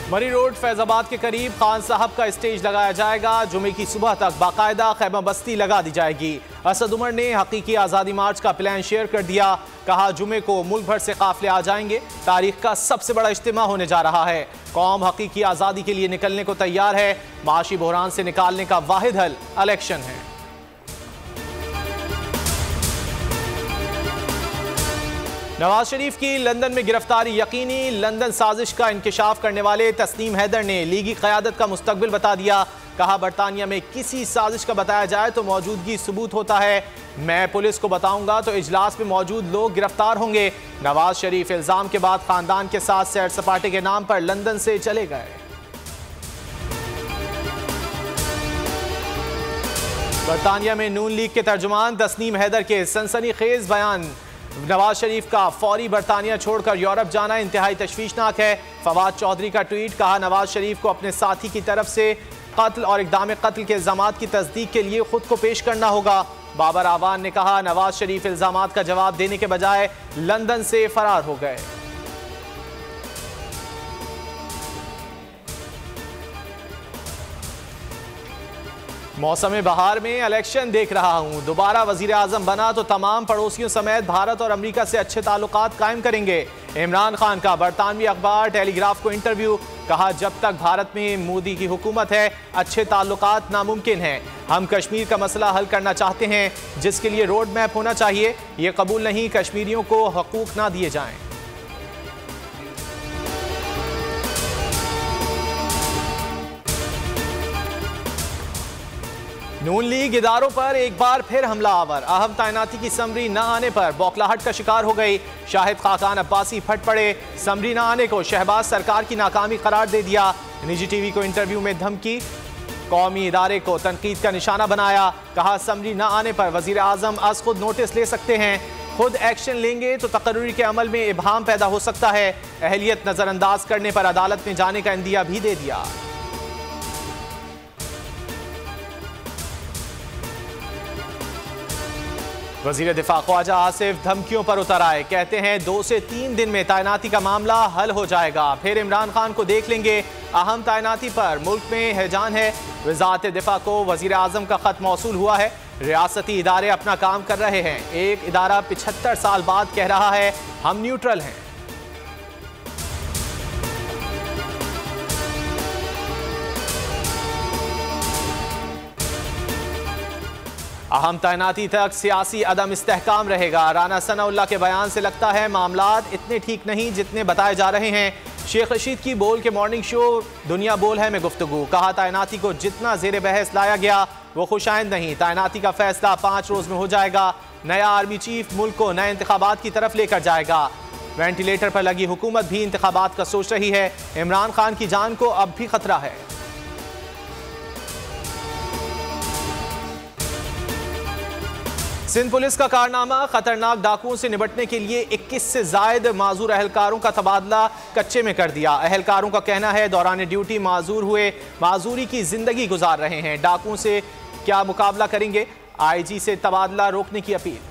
मरी रोड फैजाबाद के करीब खान साहब का स्टेज लगाया जाएगा। जुमे की सुबह तक बाकायदा खैमा बस्ती लगा दी जाएगी। असद उमर ने हकीकी आज़ादी मार्च का प्लान शेयर कर दिया। कहा जुमे को मुल्क भर से काफिले आ जाएंगे। तारीख का सबसे बड़ा इज्तिमा होने जा रहा है। कौम हकीकी आज़ादी के लिए निकलने को तैयार है। माशी बहरान से निकालने का वाहिद हल इलेक्शन है। नवाज शरीफ की लंदन में गिरफ्तारी यकीनी। लंदन साजिश का इंकिशाफ करने वाले तस्नीम हैदर ने लीगी क़यादत का मुस्तकबिल बता दिया। कहा बरतानिया में किसी साजिश का बताया जाए तो मौजूदगी सबूत होता है। मैं पुलिस को बताऊंगा तो इजलास में मौजूद लोग गिरफ्तार होंगे। नवाज शरीफ इल्जाम के बाद खानदान के साथ सैर सपाटे के नाम पर लंदन से चले गए। बरतानिया में नून लीग के तर्जुमान तस्नीम हैदर के सनसनीखेज बयान। नवाज शरीफ का फौरी बरतानिया छोड़कर यूरोप जाना इंतहाई तशवीशनाक है। फवाद चौधरी का ट्वीट। कहा नवाज शरीफ को अपने साथी की तरफ से कत्ल और इक़दाम कत्ल के इल्जामात की तस्दीक के लिए खुद को पेश करना होगा। बाबर आवान ने कहा नवाज शरीफ इल्जामात का जवाब देने के बजाय लंदन से फरार हो गए। मौसम बहार में इलेक्शन देख रहा हूं। दोबारा वजीर आजम बना तो तमाम पड़ोसियों समेत भारत और अमेरिका से अच्छे ताल्लुकात कायम करेंगे। इमरान खान का बरतानवी अखबार टेलीग्राफ को इंटरव्यू। कहा जब तक भारत में मोदी की हुकूमत है अच्छे ताल्लुकात नामुमकिन हैं। हम कश्मीर का मसला हल करना चाहते हैं जिसके लिए रोड मैप होना चाहिए। ये कबूल नहीं कश्मीरियों को हकूक ना दिए जाएं। नून लीग इदारों पर एक बार फिर हमला आवर। अहम तैनाती की समरी न आने पर बौखलाहट का शिकार हो गई। शाहिद खाकान अब्बासी फट पड़े। समरी न आने को शहबाज सरकार की नाकामी करार दे दिया। निजी टीवी को इंटरव्यू में धमकी। कौमी इदारे को तनकीद का निशाना बनाया। कहा समरी न आने पर वजीर आजम आज खुद नोटिस ले सकते हैं। खुद एक्शन लेंगे तो तकर्री के अमल में इबहाम पैदा हो सकता है। अहलियत नजरअंदाज करने पर अदालत में जाने का इंदिया भी दे दिया। वजीर दिफा ख्वाजा आसिफ धमकियों पर उतर आए। कहते हैं 2 से 3 दिन में तैनाती का मामला हल हो जाएगा। फिर इमरान खान को देख लेंगे। अहम तैनाती पर मुल्क में हैजान है। वजारत दिफा को वजीर आजम का खत मौसूल हुआ है। रियासती इदारे अपना काम कर रहे हैं। एक इदारा 75 साल बाद कह रहा है हम न्यूट्रल हैं। अहम तैनाती तक सियासी अदम इस्तेहकाम रहेगा। राना सनाउल्लाह के बयान से लगता है मामलात इतने ठीक नहीं जितने बताए जा रहे हैं। शेख रशीद की बोल के मॉर्निंग शो दुनिया बोल है में गुफ्तगू। कहा तैनाती को जितना जेर बहस लाया गया वो खुशाइंद नहीं। तैनाती का फैसला 5 रोज में हो जाएगा। नया आर्मी चीफ मुल्क को नए इंतखाबात की तरफ लेकर जाएगा। वेंटिलेटर पर लगी हुकूमत भी इंतखाबात का सोच रही है। इमरान खान की जान को अब भी खतरा है। सिंध पुलिस का कारनामा। खतरनाक डाकुओं से निपटने के लिए 21 से जायद माजूर अहलकारों का तबादला कच्चे में कर दिया। अहलकारों का कहना है दौरान ड्यूटी माजूर हुए माजूरी की जिंदगी गुजार रहे हैं। डाकुओं से क्या मुकाबला करेंगे। आईजी से तबादला रोकने की अपील।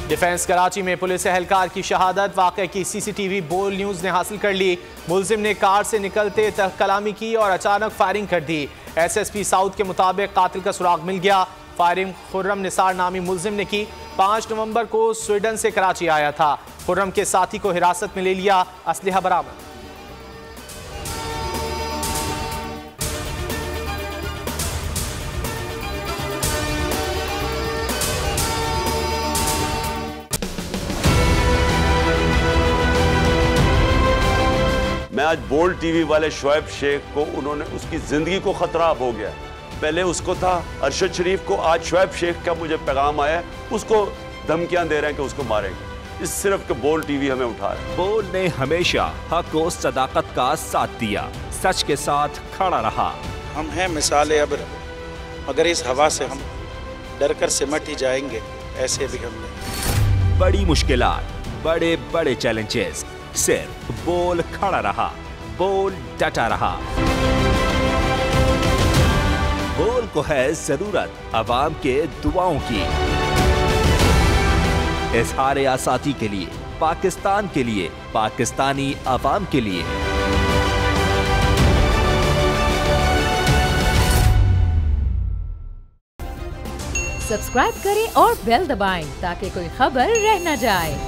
डिफेंस कराची में पुलिस एहलकार की शहादत। वाक़े की सीसीटीवी बोल न्यूज़ ने हासिल कर ली। मुलजिम ने कार से निकलते कलामी की और अचानक फायरिंग कर दी। एसएसपी साउथ के मुताबिक कातिल का सुराग मिल गया। फायरिंग खुर्रम निसार नामी मुलजिम ने की। 5 नवंबर को स्वीडन से कराची आया था। खुर्रम के साथी को हिरासत में ले लिया। असलहा बरामद। मैं आज बोल्ड टीवी वाले शोएब शेख को उन्होंने उसकी जिंदगी को खतरा अब हो गया। पहले उसको था अरशद शरीफ को, आज शोएब शेख का मुझे पैगाम आया उसको धमकियां दे रहे हैं कि उसको मारेंगे। इस सिर्फ के बोल्ड टीवी हमें उठा रहा है। बोल्ड ने हमेशा हक और सदाकत का साथ दिया। सच के साथ खड़ा रहा। हम हैं मिसाल अब्र, मगर इस हवा से हम डर कर सिमट ही जाएंगे। ऐसे भी हमने बड़ी मुश्किलात, बड़े बड़े चैलेंजेस, सिर्फ बोल खड़ा रहा, बोल डटा रहा। बोल को है जरूरत अवाम के दुआओं की। इजहार आसाती के लिए, पाकिस्तान के लिए, पाकिस्तानी अवाम के लिए। सब्सक्राइब करें और बेल दबाएं ताकि कोई खबर रह न जाए।